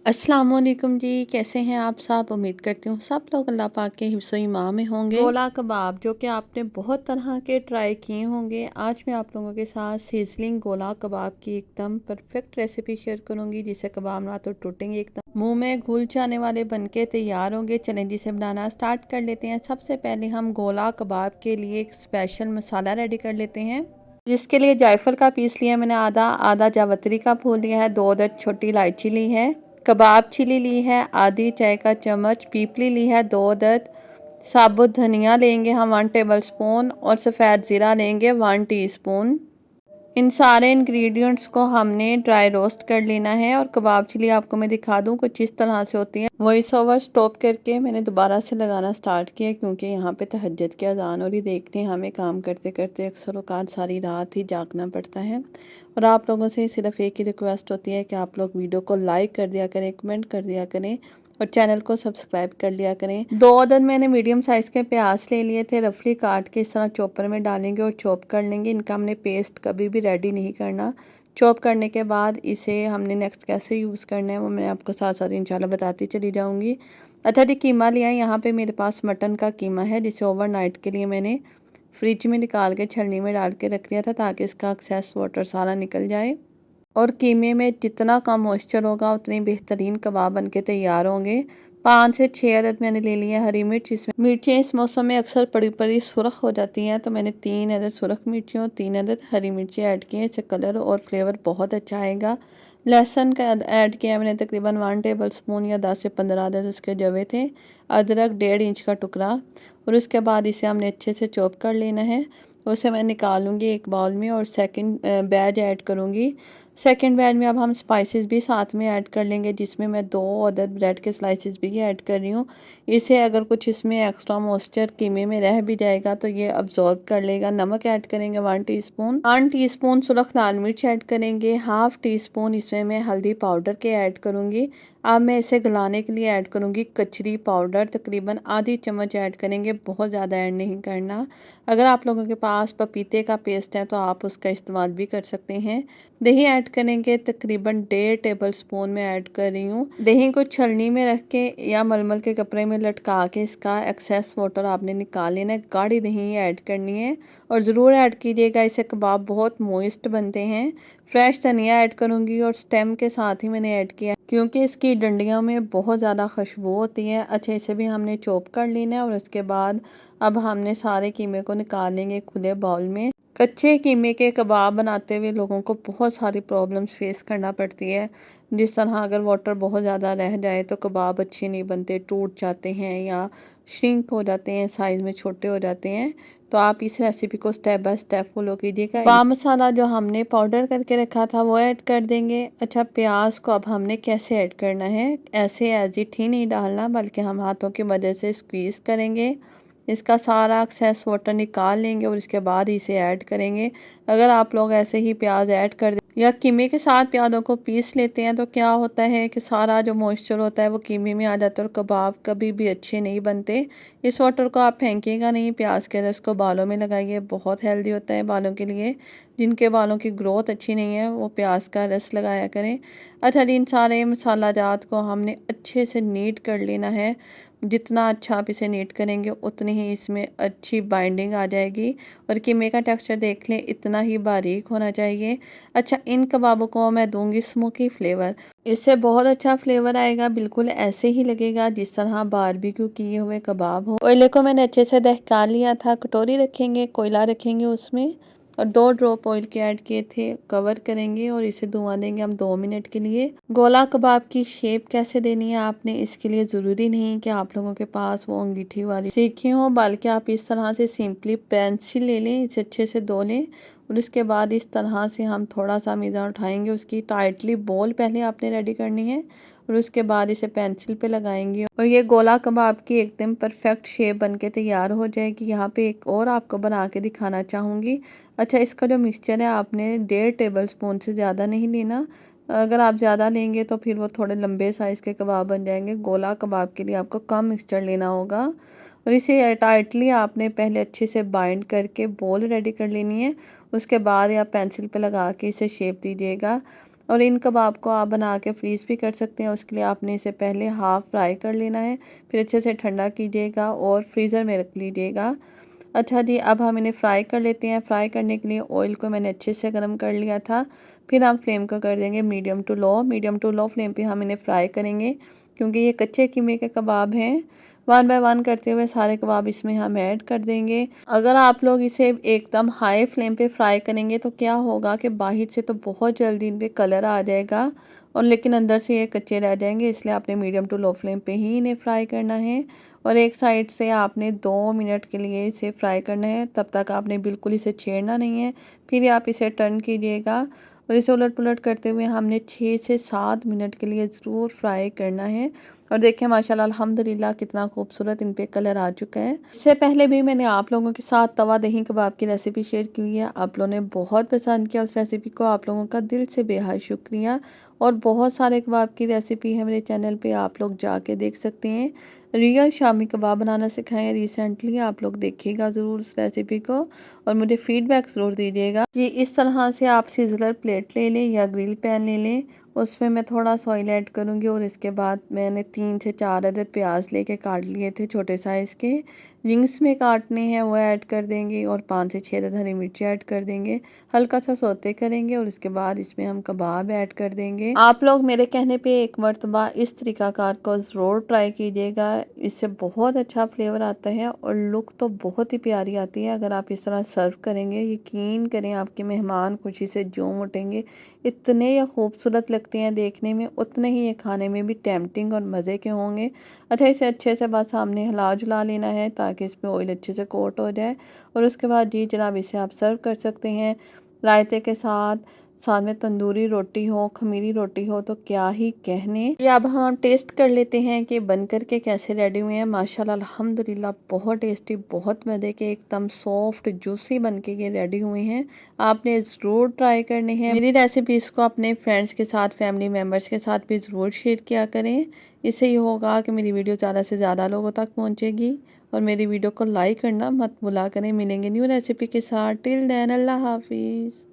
अस्सलाम वालेकुम जी, कैसे हैं आप सब? उम्मीद करती हूँ सब लोग अल्लाह पाक के हिफ्ज़ व ईमान में होंगे। गोला कबाब जो कि आपने बहुत तरह के ट्राई किए होंगे, आज मैं आप लोगों के साथ सीज़लिंग गोला कबाब की एकदम परफेक्ट रेसिपी शेयर करूँगी, जिससे कबाब ना तो टूटेंगे, एकदम मुंह में घुल जाने वाले बनके तैयार होंगे। चलें जिसे बनाना स्टार्ट कर लेते हैं। सबसे पहले हम गोला कबाब के लिए एक स्पेशल मसाला रेडी कर लेते हैं, जिसके लिए जायफल का पीस लिया मैंने आधा, आधा जावित्री का फूल लिया है, 2 अदद छोटी इलायची ली है, कबाब चिली ली है आधी चाय का चम्मच, पीपली ली है 2 अदद, साबुत धनिया लेंगे हम 1 टेबलस्पून और सफ़ेद ज़ीरा लेंगे 1 टीस्पून। इन सारे इंग्रेडिएंट्स को हमने ड्राई रोस्ट कर लेना है। और कबाब चिली आपको मैं दिखा दूं कुछ इस तरह से होती है। वॉइस ओवर स्टॉप करके मैंने दोबारा से लगाना स्टार्ट किया, क्योंकि यहाँ पे तहज्जुद की अज़ान हो रही। देखने हमें काम करते करते अक्सर औक़ात सारी रात ही जागना पड़ता है। और आप लोगों से सिर्फ एक ही रिक्वेस्ट होती है कि आप लोग वीडियो को लाइक कर दिया करें, कमेंट कर दिया करें और चैनल को सब्सक्राइब कर लिया करें। 2 अदद मैंने मीडियम साइज़ के प्याज ले लिए थे, रफली काट के इस तरह चॉपर में डालेंगे और चॉप कर लेंगे। इनका हमने पेस्ट कभी भी रेडी नहीं करना। चॉप करने के बाद इसे हमने नेक्स्ट कैसे यूज़ करना है वो मैं आपको साथ साथ इंशाल्लाह बताती चली जाऊँगी। अच्छा जी, कीमा लिया है यहाँ पे मेरे पास मटन का कीमा है, जिसे ओवरनाइट के लिए मैंने फ्रिज में निकाल के छलनी में डाल के रख लिया था, ताकि इसका एक्सेस वाटर सारा निकल जाए। और कीमे में जितना कम मॉइस्चर होगा उतनी बेहतरीन कबाब बनके तैयार होंगे। 5 से 6 अदद मैंने ले लिया हरी मिर्च। इसमें मिर्चें इस मौसम में अक्सर बड़ी बड़ी सुरख हो जाती हैं, तो मैंने 3 अदद सुरख मिर्चें और 3 अदद हरी मिर्चें ऐड की हैं। इससे कलर और फ्लेवर बहुत अच्छा आएगा। लहसुन का ऐड किया मैंने तकरीबन 1 टेबलस्पून या 10 से 15 अदद उसके जवे थे। अदरक 1.5 इंच का टुकड़ा। और उसके बाद इसे हमने अच्छे से चॉप कर लेना है। उसे मैं निकालूंगी एक बाउल में और सेकंड बैच ऐड करूंगी। सेकंड बैच में अब हम स्पाइसेस भी साथ में ऐड कर लेंगे, जिसमें मैं 2 अदद ब्रेड के स्लाइसेस भी ऐड कर रही हूँ। इसे अगर कुछ इसमें एक्स्ट्रा मॉइस्चर कीमे में रह भी जाएगा तो ये अब्जॉर्ब कर लेगा। नमक ऐड करेंगे 1 टीस्पून, 1 टीस्पून सुरख लाल मिर्च ऐड करेंगे, हाफ टी स्पून इसमें मैं हल्दी पाउडर के ऐड करूँगी। अब मैं इसे गलाने के लिए ऐड करूँगी कचरी पाउडर, तकरीबन आधी चम्मच ऐड करेंगे, बहुत ज़्यादा ऐड नहीं करना। अगर आप लोगों के पास पपीते का पेस्ट है तो आप उसका इस्तेमाल भी कर सकते हैं। दही ऐड करेंगे, तकरीबन 1.5 टेबलस्पून में ऐड कर रही हूँ। दही को छलनी में रख के या मलमल के कपड़े में लटका के इसका एक्सेस वाटर आपने निकाल लेना है। गाढ़ी दही ऐड करनी है और ज़रूर ऐड कीजिएगा, इससे कबाब बहुत मॉइस्ट बनते हैं। फ्रेश धनिया ऐड करूँगी और स्टेम के साथ ही मैंने ऐड किया, क्योंकि इसकी डंडियों में बहुत ज़्यादा खुशबू होती है। अच्छे से भी हमने चॉप कर लेना है। और उसके बाद अब हमने सारे कीमे को निकाल लेंगे खुले बाउल में। कच्चे कीमे के कबाब बनाते हुए लोगों को बहुत सारी प्रॉब्लम्स फेस करना पड़ती है। जिस तरह अगर वाटर बहुत ज़्यादा रह जाए तो कबाब अच्छे नहीं बनते, टूट जाते हैं या श्रिंक हो जाते हैं, साइज़ में छोटे हो जाते हैं। तो आप इस रेसिपी को स्टेप बाय स्टेप फॉलो कीजिएगा। कबाब मसाला जो हमने पाउडर करके रखा था वो ऐड कर देंगे। अच्छा, प्याज को अब हमने कैसे ऐड करना है, ऐसे एज इट ही नहीं डालना, बल्कि हम हाथों की मदद से स्क्वीज़ करेंगे, इसका सारा एक्सेस वाटर निकाल लेंगे और इसके बाद इसे ऐड करेंगे। अगर आप लोग ऐसे ही प्याज ऐड कर या कीमे के साथ प्याज़ों को पीस लेते हैं तो क्या होता है कि सारा जो मॉइस्चर होता है वो कीमे में आ जाता है और कबाब कभी भी अच्छे नहीं बनते। इस वाटर को आप फेंकिएगा नहीं, प्याज के रस को बालों में लगाइए, बहुत हेल्दी होता है बालों के लिए। जिनके बालों की ग्रोथ अच्छी नहीं है वो प्याज का रस लगाया करें। अच्छा, इन सारे मसाला जात को हमने अच्छे से नीट कर लेना है। जितना अच्छा आप इसे नीट करेंगे उतनी ही इसमें अच्छी बाइंडिंग आ जाएगी। और कीमे का टेक्सचर देख लें, इतना ही बारीक होना चाहिए। अच्छा, इन कबाबों को मैं दूंगी स्मोकी फ्लेवर, इससे बहुत अच्छा फ्लेवर आएगा। बिल्कुल ऐसे ही लगेगा जिस तरह बारबेक्यू किए हुए कबाब हो। कोयले को मैंने अच्छे से दहका लिया था। कटोरी रखेंगे, कोयला रखेंगे उसमें और 2 ड्रॉप ऑयल के ऐड किए थे। कवर करेंगे और इसे धुआं देंगे हम 2 मिनट के लिए। गोला कबाब की शेप कैसे देनी है आपने, इसके लिए ज़रूरी नहीं कि आप लोगों के पास वो अंगीठी वाली सीखे हों, बल्कि आप इस तरह से सिंपली पेंसिल ले लें, इसे अच्छे से धो लें। और इसके बाद इस तरह से हम थोड़ा सा मीज़ा उठाएंगे, उसकी टाइटली बॉल पहले आपने रेडी करनी है और उसके बाद इसे पेंसिल पे लगाएंगे और ये गोला कबाब की एकदम परफेक्ट शेप बनके तैयार हो जाएगी। यहाँ पे एक और आपको बना के दिखाना चाहूँगी। अच्छा, इसका जो मिक्सचर है आपने 1.5 टेबलस्पून से ज़्यादा नहीं लेना। अगर आप ज़्यादा लेंगे तो फिर वो थोड़े लंबे साइज़ के कबाब बन जाएंगे। गोला कबाब के लिए आपको कम मिक्सचर लेना होगा और इसे टाइटली आपने पहले अच्छे से बाइंड करके बॉल रेडी कर लेनी है। उसके बाद आप पेंसिल पे लगा के इसे शेप दीजिएगा। और इन कबाब को आप बना के फ्रीज़ भी कर सकते हैं। उसके लिए आपने इसे पहले हाफ़ फ्राई कर लेना है, फिर अच्छे से ठंडा कीजिएगा और फ्रीज़र में रख लीजिएगा। अच्छा जी, अब हम इन्हें फ्राई कर लेते हैं। फ्राई करने के लिए ऑयल को मैंने अच्छे से गर्म कर लिया था। फिर हम फ्लेम को कर देंगे मीडियम टू लो फ्लेम पे हम इन्हें फ्राई करेंगे, क्योंकि ये कच्चे कीमे के कबाब हैं। वन बाय वन करते हुए सारे कबाब इसमें हम ऐड कर देंगे। अगर आप लोग इसे एकदम हाई फ्लेम पे फ्राई करेंगे तो क्या होगा कि बाहर से तो बहुत जल्दी इन पे कलर आ जाएगा और लेकिन अंदर से ये कच्चे रह जाएंगे। इसलिए आपने मीडियम टू लो फ्लेम पे ही इन्हें फ्राई करना है और एक साइड से आपने 2 मिनट के लिए इसे फ्राई करना है। तब तक आपने बिल्कुल इसे छेड़ना नहीं है। फिर आप इसे टर्न कीजिएगा और इसे उलट पुलट करते हुए हमने 6 से 7 मिनट के लिए ज़रूर फ्राई करना है। और देखिए माशाल्लाह अल्हम्दुलिल्लाह कितना खूबसूरत इन पे कलर आ चुका है। इससे पहले भी मैंने आप लोगों के साथ तवा दही कबाब की रेसिपी शेयर की हुई है। आप लोगों ने बहुत पसंद किया उस रेसिपी को, आप लोगों का दिल से बेहद शुक्रिया। और बहुत सारे कबाब की रेसिपी है मेरे चैनल पे, आप लोग जाके देख सकते हैं। रियल शामी कबाब बनाना सिखाया रिसेंटली, आप लोग देखिएगा ज़रूर उस रेसिपी को और मुझे फ़ीडबैक ज़रूर दीजिएगा। ये इस तरह से आप सिज़लर प्लेट ले लें या ग्रिल पैन ले लें, उसमें मैं थोड़ा सा ऑयल ऐड करूँगी और इसके बाद मैंने 3 से 4 अदद प्याज लेके काट लिए थे छोटे साइज़ के। रिंग्स में काटने हैं वो ऐड कर देंगे और 5 से 6 अदद हरी मिर्ची ऐड कर देंगे। हल्का सा सौते करेंगे और इसके बाद इसमें हम कबाब ऐड कर देंगे। आप लोग मेरे कहने पे एक मर्तबा इस तरीक़ाकार को ज़रूर ट्राई कीजिएगा। इससे बहुत अच्छा फ्लेवर आता है और लुक तो बहुत ही प्यारी आती है अगर आप इस तरह सर्व करेंगे। यकीन करें आपके मेहमान खुशी से झूम उठेंगे। इतने ये खूबसूरत लगते हैं देखने में, उतने ही ये खाने में भी टेम्पटिंग और मज़े के होंगे। अच्छा, इसे अच्छे से बस हमने हिला जुला लेना है ताकि इसमें ऑयल अच्छे से कोट हो जाए और उसके बाद जी जनाब इसे आप सर्व कर सकते हैं रायते के साथ। साथ में तंदूरी रोटी हो, खमीरी रोटी हो तो क्या ही कहने। ये अब हम टेस्ट कर लेते हैं कि बन कर के कैसे रेडी हुए हैं। माशाल्लाह अल्हम्दुलिल्लाह बहुत टेस्टी, बहुत मज़े के, एकदम सॉफ्ट जूसी बन के ये रेडी हुए हैं। आपने ज़रूर ट्राई करने हैं। मेरी रेसिपीज़ को अपने फ्रेंड्स के साथ, फैमिली मेम्बर्स के साथ भी ज़रूर शेयर किया करें। इससे ये होगा कि मेरी वीडियो ज़्यादा से ज़्यादा लोगों तक पहुँचेगी। और मेरी वीडियो को लाइक करना मत भुला करें। मिलेंगे न्यू रेसिपी के साथ। टिल देन अल्लाह हाफिज़।